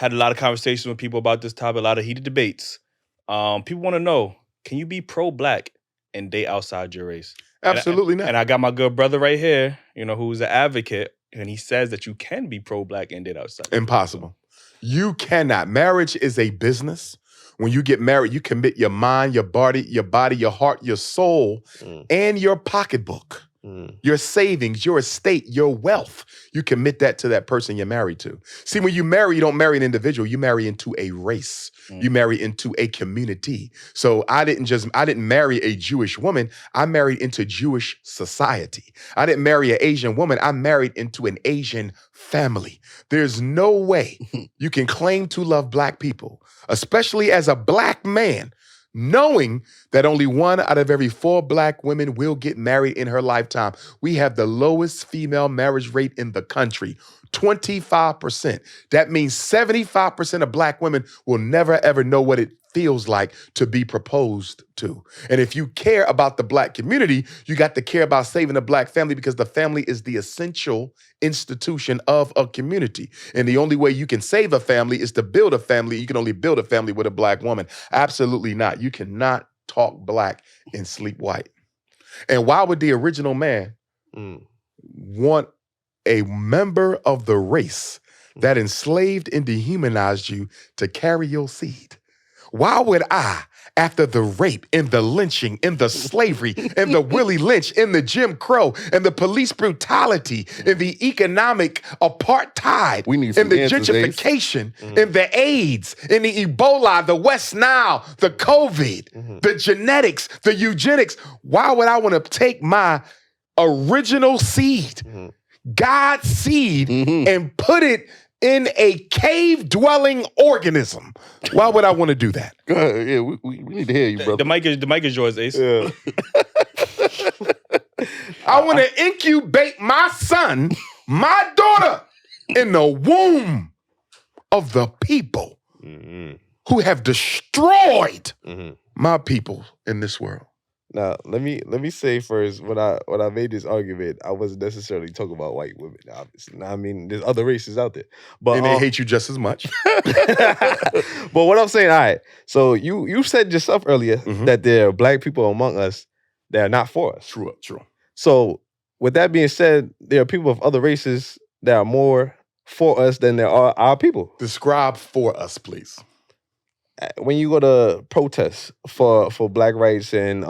Had a lot of conversations with people about this topic, a lot of heated debates. People want to know, can you be pro-Black and date outside your race? Absolutely not. And I got my good brother right here, who's an advocate, and he says that you can be pro-Black and date outside. Impossible. You cannot. Marriage is a business. When you get married, you commit your mind, your body, your heart, your soul, and your pocketbook, your savings, your estate, your wealth. You commit that to that person you're married to. See, when you marry, you don't marry an individual. You marry into a race. You marry into a community. So I didn't marry a Jewish woman. I married into Jewish society. I didn't marry an Asian woman. I married into an Asian family. There's no way you can claim to love Black people, especially as a Black man, knowing that only 1 out of every 4 Black women will get married in her lifetime. We have the lowest female marriage rate in the country, 25%. That means 75% of Black women will never, ever know what it feels like to be proposed to. And if you care about the Black community, you got to care about saving the Black family, because the family is the essential institution of a community. And the only way you can save a family is to build a family. You can only build a family with a Black woman. Absolutely not. You cannot talk Black and sleep white. And why would the original man want a member of the race that enslaved and dehumanized you to carry your seed? Why would I, after the rape and the lynching and the slavery and the Willie Lynch and the Jim Crow and the police brutality and the economic apartheid and the gentrification and the AIDS and the Ebola, the West Nile, the COVID, the genetics, the eugenics, why would I want to take my original seed, God's seed, and put it in a cave-dwelling organism? Why would I want to do that? Go ahead. Yeah, we need to hear you, brother. The mic is yours, Ace. Yeah. I want to incubate my son, my daughter, in the womb of the people who have destroyed my people in this world. Now, let me say first, when I made this argument, I wasn't necessarily talking about white women, obviously. I mean, there's other races out there. But and they hate you just as much. But what I'm saying, all right, so you said yourself earlier that there are Black people among us that are not for us. True. So with that being said, there are people of other races that are more for us than there are our people. Describe for us, please. When you go to protests for Black rights and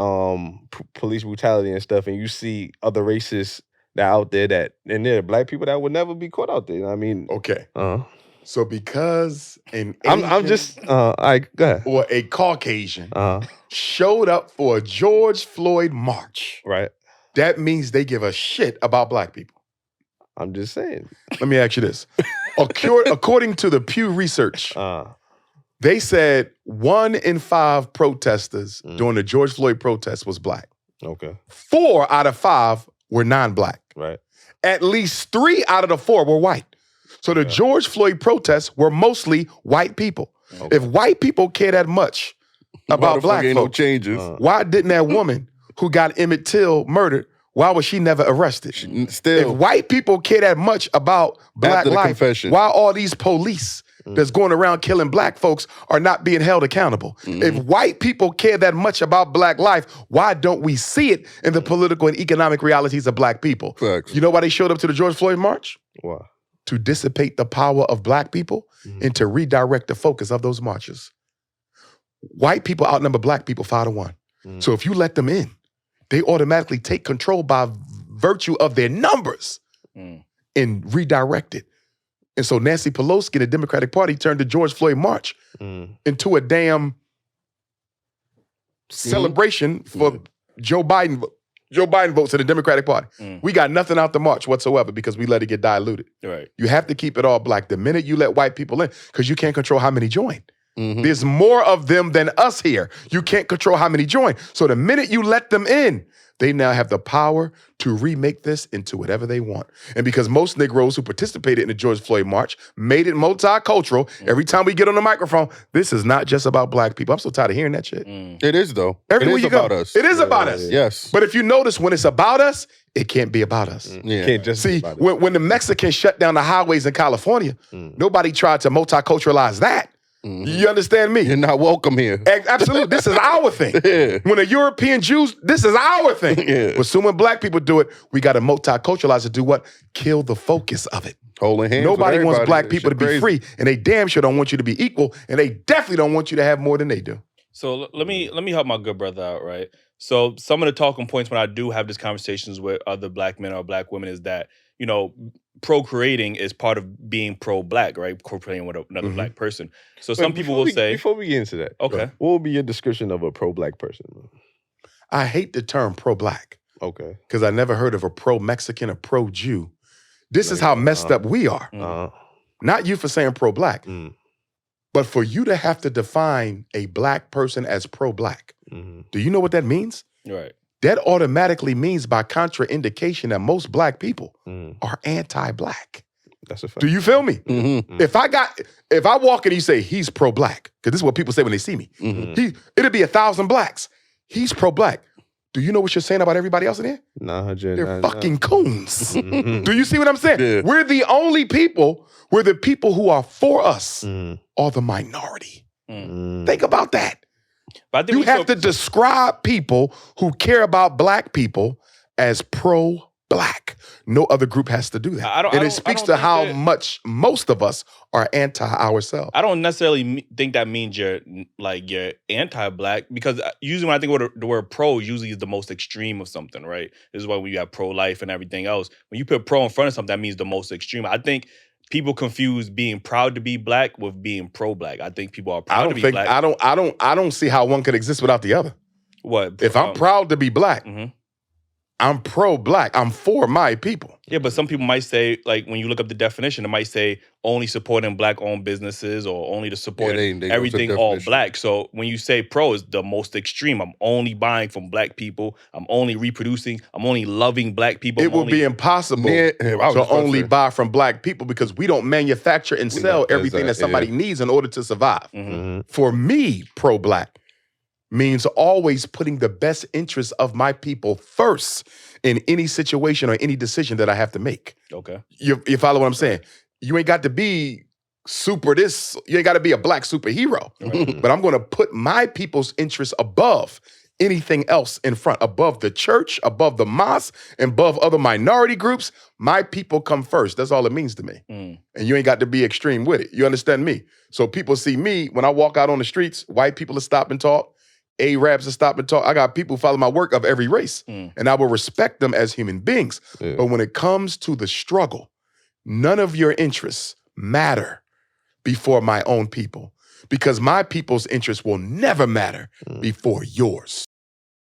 police brutality and stuff, and you see other races that are out there and there are Black people that would never be caught out there. I mean, okay. So because an Asian, I'm just all right, go ahead. Or a Caucasian showed up for a George Floyd march, right? That means they give a shit about Black people. I'm just saying. Let me ask you this: according to the Pew Research. They said 1 in 5 protesters during the George Floyd protest was Black. Okay. 4 out of 5 were non-Black. Right. At least 3 out of the 4 were white. So the George Floyd protests were mostly white people. Okay. If white people care that much about Black folks, no changes. Why didn't that woman who got Emmett Till murdered, why was she never arrested? If white people care that much about Black life, why all these police that's going around killing Black folks are not being held accountable? If white people care that much about Black life, why don't we see it in the political and economic realities of Black people? Facts. You know why they showed up to the George Floyd march? Why? To dissipate the power of Black people and to redirect the focus of those marches. White people outnumber Black people 5-1. So if you let them in, they automatically take control by virtue of their numbers and redirect it. And so Nancy Pelosi and the Democratic Party turned the George Floyd march into a damn celebration for Joe Biden. Joe Biden votes in the Democratic Party. We got nothing out the march whatsoever because we let it get diluted. Right. You have to keep it all Black. The minute you let white people in, because you can't control how many join. There's more of them than us here. You can't control how many join. So the minute you let them in, they now have the power to remake this into whatever they want. And because most Negroes who participated in the George Floyd March made it multicultural, every time we get on the microphone, this is not just about black people. I'm so tired of hearing that shit. It is, though. Everywhere it is you about go, us. it is about us. Yes. But if you notice, when it's about us, it can't be about us. Can't just See, be about it. when the Mexicans shut down the highways in California, nobody tried to multiculturalize that. You understand me? You're not welcome here. Absolutely. This is our thing. When the European Jews, this is our thing. But soon when black people do it, we got to multiculturalize to do what? Kill the focus of it. Holding hands. Nobody with wants everybody. black people to be free, and they damn sure don't want you to be equal, and they definitely don't want you to have more than they do. So let me help my good brother out, right? So some of the talking points when I do have these conversations with other black men or black women is that, you know, procreating is part of being pro-black, right? Procreating with another black person. So some people will say... Before we get into that, okay, what would be your description of a pro-black person? I hate the term pro-black. Okay. Because I never heard of a pro-Mexican or pro-Jew. This is how messed up we are. Not you for saying pro-black, but for you to have to define a black person as pro-black. Do you know what that means? right. That automatically means by contraindication that most black people are anti-black. That's a fact. Do you feel me? If I walk in and you say he's pro-black, because this is what people say when they see me, it'll be 1,000 blacks. He's pro-black. Do you know what you're saying about everybody else in here? Nah, they're fucking coons. Do you see what I'm saying? Yeah. We're the only people, we're the people who are for us are the minority. Think about that. But I think you have to describe people who care about black people as pro-black. No other group has to do that. And it speaks to how much most of us are anti-ourselves. I don't necessarily think that means you're anti-black, because usually when I think of the word pro, usually is the most extreme of something, right? This is why when you have pro-life and everything else, when you put pro in front of something, that means the most extreme. I think people confuse being proud to be black with being pro-black. I think people are proud to be black. I don't see how one could exist without the other. What? If I'm proud to be black, I'm pro-black. I'm for my people. Yeah, but some people might say, like, when you look up the definition, it might say only supporting black-owned businesses or only to support everything all black. So when you say pro is the most extreme, I'm only buying from black people, I'm only reproducing, I'm only loving black people. It would be impossible to only buy from black people because we don't manufacture and sell everything that somebody needs in order to survive. For me, pro-black means always putting the best interests of my people first in any situation or any decision that I have to make. Okay. You follow what I'm saying? You ain't got to be super this, you ain't got to be a black superhero. But I'm going to put my people's interests above anything else in front, above the church, above the mosque, and above other minority groups. My people come first. That's all it means to me. And you ain't got to be extreme with it. You understand me? So people see me, when I walk out on the streets, white people will stop and talk. Arabs to stop and talk. I got people who follow my work of every race, and I will respect them as human beings. But when it comes to the struggle, none of your interests matter before my own people, because my people's interests will never matter before yours.